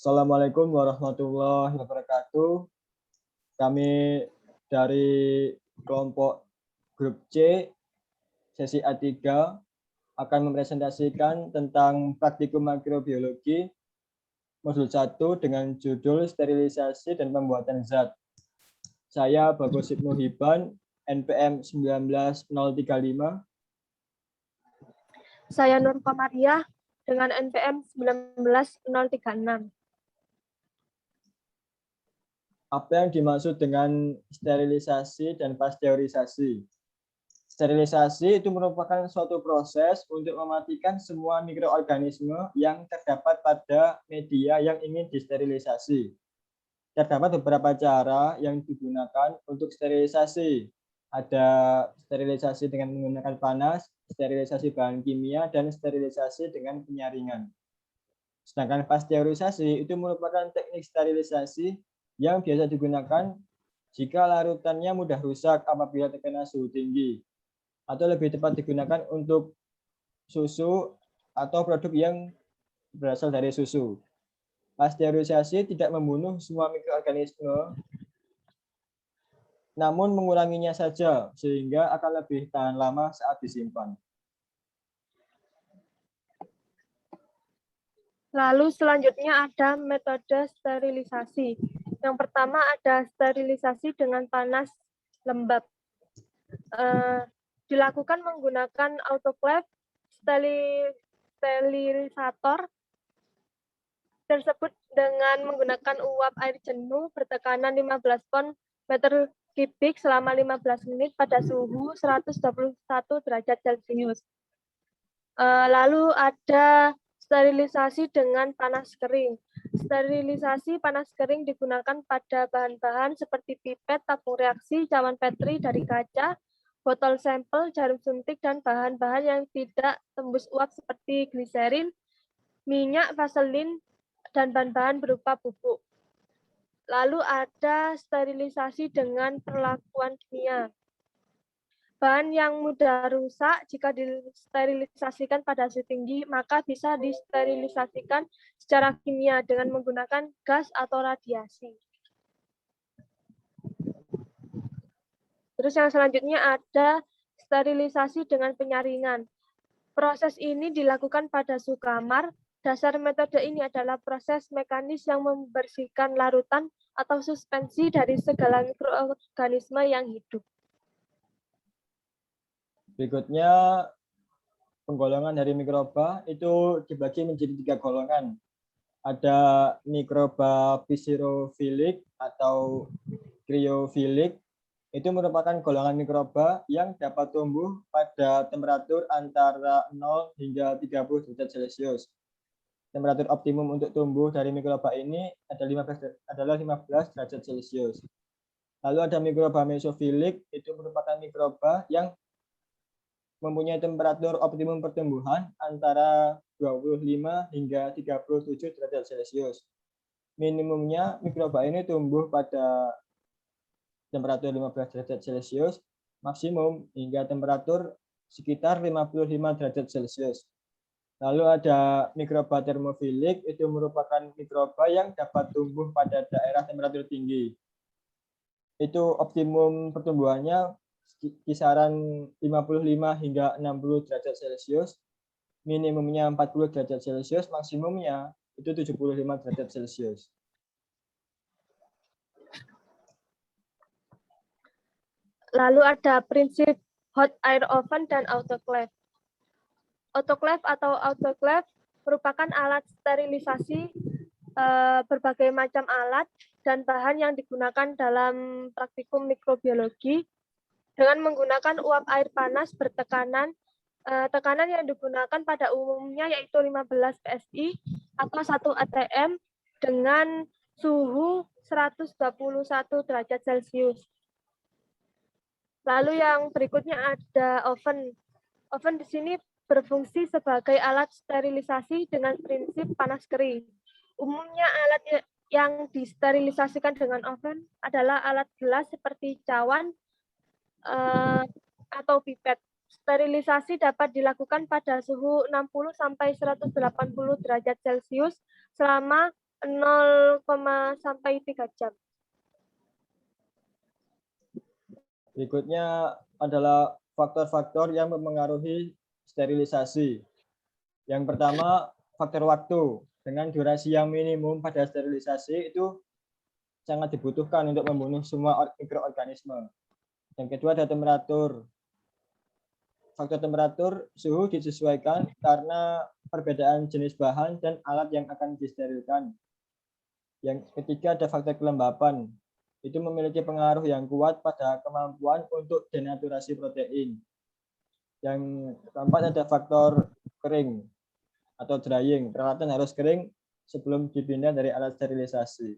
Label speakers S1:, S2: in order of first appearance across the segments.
S1: Assalamualaikum warahmatullahi wabarakatuh. Kami dari kelompok grup C, sesi A3, akan mempresentasikan tentang praktikum mikrobiologi modul 1 dengan judul sterilisasi dan pembuatan zat. Saya Bagus Ibnu Hiban, NPM 19035.
S2: Saya Nur Komariah dengan NPM 19036.
S1: Apa yang dimaksud dengan sterilisasi dan pasteurisasi? Sterilisasi itu merupakan suatu proses untuk mematikan semua mikroorganisme yang terdapat pada media yang ingin disterilisasi. Terdapat beberapa cara yang digunakan untuk sterilisasi. Ada sterilisasi dengan menggunakan panas, sterilisasi bahan kimia, dan sterilisasi dengan penyaringan. Sedangkan pasteurisasi itu merupakan teknik sterilisasi yang biasa digunakan jika larutannya mudah rusak apabila terkena suhu tinggi, atau lebih tepat digunakan untuk susu atau produk yang berasal dari susu. Pasteurisasi tidak membunuh semua mikroorganisme, namun menguranginya saja sehingga akan lebih tahan lama saat disimpan.
S2: Lalu selanjutnya ada metode sterilisasi. Yang pertama ada sterilisasi dengan panas lembab. Dilakukan menggunakan autoclave sterilisator tersebut dengan menggunakan uap air jenuh bertekanan 15 pon meter kubik selama 15 menit pada suhu 121 derajat Celcius. Lalu ada sterilisasi dengan panas kering. Sterilisasi panas kering digunakan pada bahan-bahan seperti pipet, tabung reaksi, cawan Petri dari kaca, botol sampel, jarum suntik, dan bahan-bahan yang tidak tembus uap seperti gliserin, minyak, vaselin, dan bahan-bahan berupa pupuk. Lalu ada sterilisasi dengan perlakuan kimia. Bahan yang mudah rusak jika disterilisasikan pada suhu tinggi, maka bisa disterilisasikan secara kimia dengan menggunakan gas atau radiasi. Terus yang selanjutnya ada sterilisasi dengan penyaringan. Proses ini dilakukan pada suhu kamar. Dasar metode ini adalah proses mekanis yang membersihkan larutan atau suspensi dari segala mikroorganisme yang hidup.
S1: Berikutnya, penggolongan dari mikroba itu dibagi menjadi 3 golongan. Ada mikroba psirofilik atau kriofilik. Itu merupakan golongan mikroba yang dapat tumbuh pada temperatur antara 0 hingga 30 derajat Celcius. Temperatur optimum untuk tumbuh dari mikroba ini adalah 15 derajat Celcius. Lalu ada mikroba mesofilik, itu merupakan mikroba yang mempunyai temperatur optimum pertumbuhan antara 25 hingga 37 derajat Celcius. Minimumnya mikroba ini tumbuh pada temperatur 15 derajat Celcius, maksimum hingga temperatur sekitar 55 derajat Celcius. Lalu ada mikroba termofilik, itu merupakan mikroba yang dapat tumbuh pada daerah temperatur tinggi. Itu optimum pertumbuhannya kisaran 55 hingga 60 derajat Celcius, minimumnya 40 derajat Celcius, maksimumnya itu 75 derajat Celcius.
S2: Lalu ada prinsip hot air oven dan autoclave. Autoclave atau autoclave merupakan alat sterilisasi berbagai macam alat dan bahan yang digunakan dalam praktikum mikrobiologi dengan menggunakan uap air panas bertekanan. Tekanan yang digunakan pada umumnya yaitu 15 PSI atau 1 atm dengan suhu 121 derajat Celcius. Lalu yang berikutnya ada oven. Oven di sini berfungsi sebagai alat sterilisasi dengan prinsip panas kering. Umumnya alat yang disterilisasikan dengan oven adalah alat gelas seperti cawan atau pipet. Sterilisasi dapat dilakukan pada suhu 60 sampai 180 derajat Celcius selama 0, sampai 3 jam.
S1: Berikutnya adalah faktor-faktor yang mempengaruhi sterilisasi. Yang pertama, faktor waktu. Dengan durasi yang minimum pada sterilisasi itu sangat dibutuhkan untuk membunuh semua mikroorganisme. Yang kedua ada temperatur. Faktor temperatur, suhu disesuaikan karena perbedaan jenis bahan dan alat yang akan disterilkan. Yang ketiga ada faktor kelembapan. Itu memiliki pengaruh yang kuat pada kemampuan untuk denaturasi protein. Yang keempat ada faktor kering atau drying. Peralatan harus kering sebelum dipindah dari alat sterilisasi.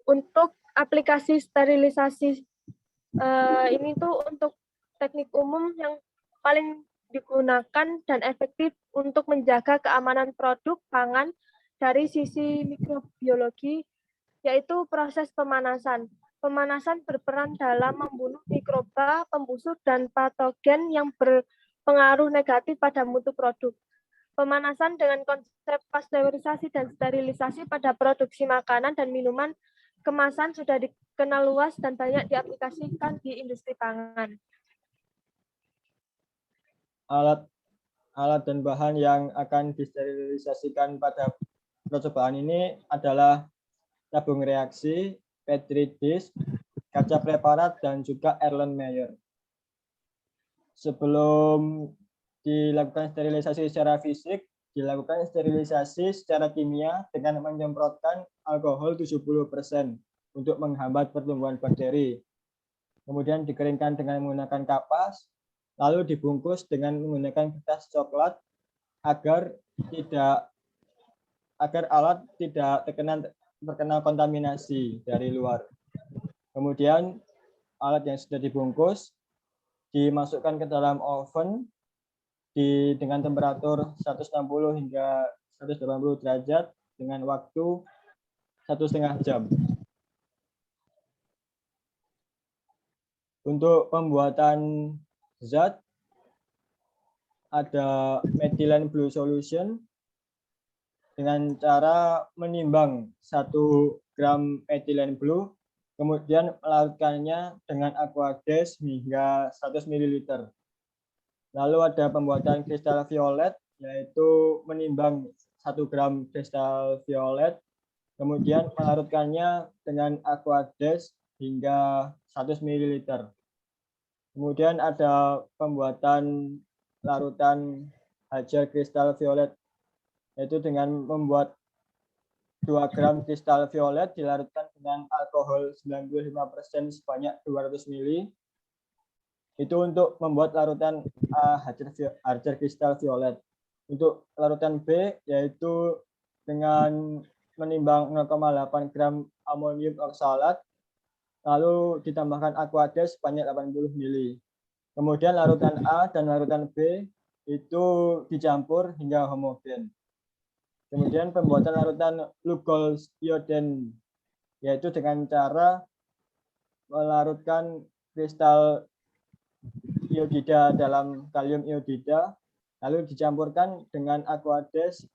S2: Untuk aplikasi sterilisasi ini tuh untuk teknik umum yang paling digunakan dan efektif untuk menjaga keamanan produk pangan dari sisi mikrobiologi, yaitu proses pemanasan. Pemanasan berperan dalam membunuh mikroba, pembusuk, dan patogen yang berpengaruh negatif pada mutu produk. Pemanasan dengan konsep pasteurisasi dan sterilisasi pada produksi makanan dan minuman kemasan sudah dikenal luas dan banyak diaplikasikan di industri pangan.
S1: Alat dan bahan yang akan disterilisasikan pada percobaan ini adalah tabung reaksi, petri dish, kaca preparat, dan juga Erlenmeyer. Sebelum dilakukan sterilisasi secara fisik, dilakukan sterilisasi secara kimia dengan menyemprotkan alkohol 70% untuk menghambat pertumbuhan bakteri. Kemudian dikeringkan dengan menggunakan kapas, lalu dibungkus dengan menggunakan kertas coklat agar alat tidak terkena kontaminasi dari luar. Kemudian alat yang sudah dibungkus dimasukkan ke dalam oven dengan temperatur 160 hingga 180 derajat dengan waktu 1,5 jam. Untuk pembuatan zat ada methylene blue solution dengan cara menimbang 1 gram methylene blue, kemudian melarutkannya dengan aquades hingga 100 ml. Lalu ada pembuatan kristal violet, yaitu menimbang 1 gram kristal violet, kemudian melarutkannya dengan aquades hingga 100 ml. Kemudian ada pembuatan larutan hajar kristal violet, yaitu dengan membuat 2 gram kristal violet dilarutkan dengan alkohol 95% sebanyak 200 ml. Itu untuk membuat larutan hajar kristal violet. Untuk larutan B, yaitu dengan menimbang 0,8 gram amonium oksalat, lalu ditambahkan aquades sebanyak 80 ml. Kemudian larutan A dan larutan B itu dicampur hingga homogen. Kemudian pembuatan larutan Lugol ioden, yaitu dengan cara melarutkan kristal iodida dalam kalium iodida, lalu dicampurkan dengan aquades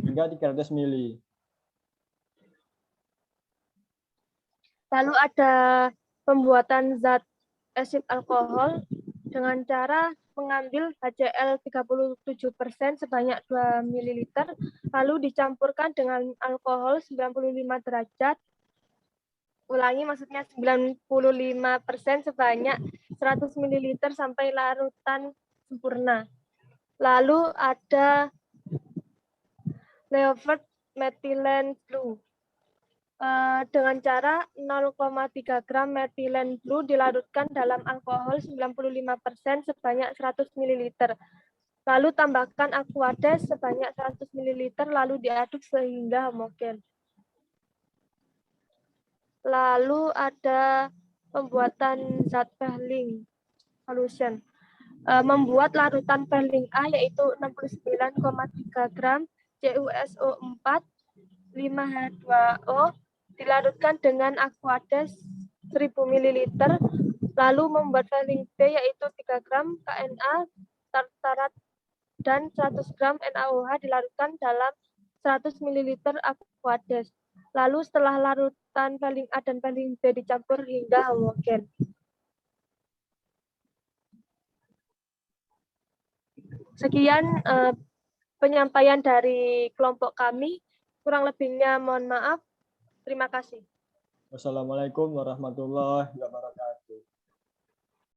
S1: hingga 300 ml.
S2: Lalu ada pembuatan zat asid alkohol dengan cara mengambil HCl 37% sebanyak 2 ml, lalu dicampurkan dengan alkohol 95 derajat. Ulangi, maksudnya 95% sebanyak 100 ml sampai larutan sempurna. Lalu ada Leovert methylene blue. Dengan cara 0,3 gram methylene blue dilarutkan dalam alkohol 95% sebanyak 100 ml. Lalu tambahkan aquades sebanyak 100 ml, lalu diaduk sehingga homogen. Lalu ada pembuatan zat Perling solution. Membuat larutan Perling A yaitu 69,3 gram CuSO4 5H2O dilarutkan dengan aquades 1000 ml, lalu membuat Perling B yaitu 3 gram KNA tartarat dan 100 gram NaOH dilarutkan dalam 100 ml Aquades. Lalu setelah larutan Veling A dan Veling B dicampur hingga homogen. Sekian penyampaian dari kelompok kami. Kurang lebihnya mohon maaf. Terima kasih.
S1: Wassalamualaikum warahmatullahi wabarakatuh.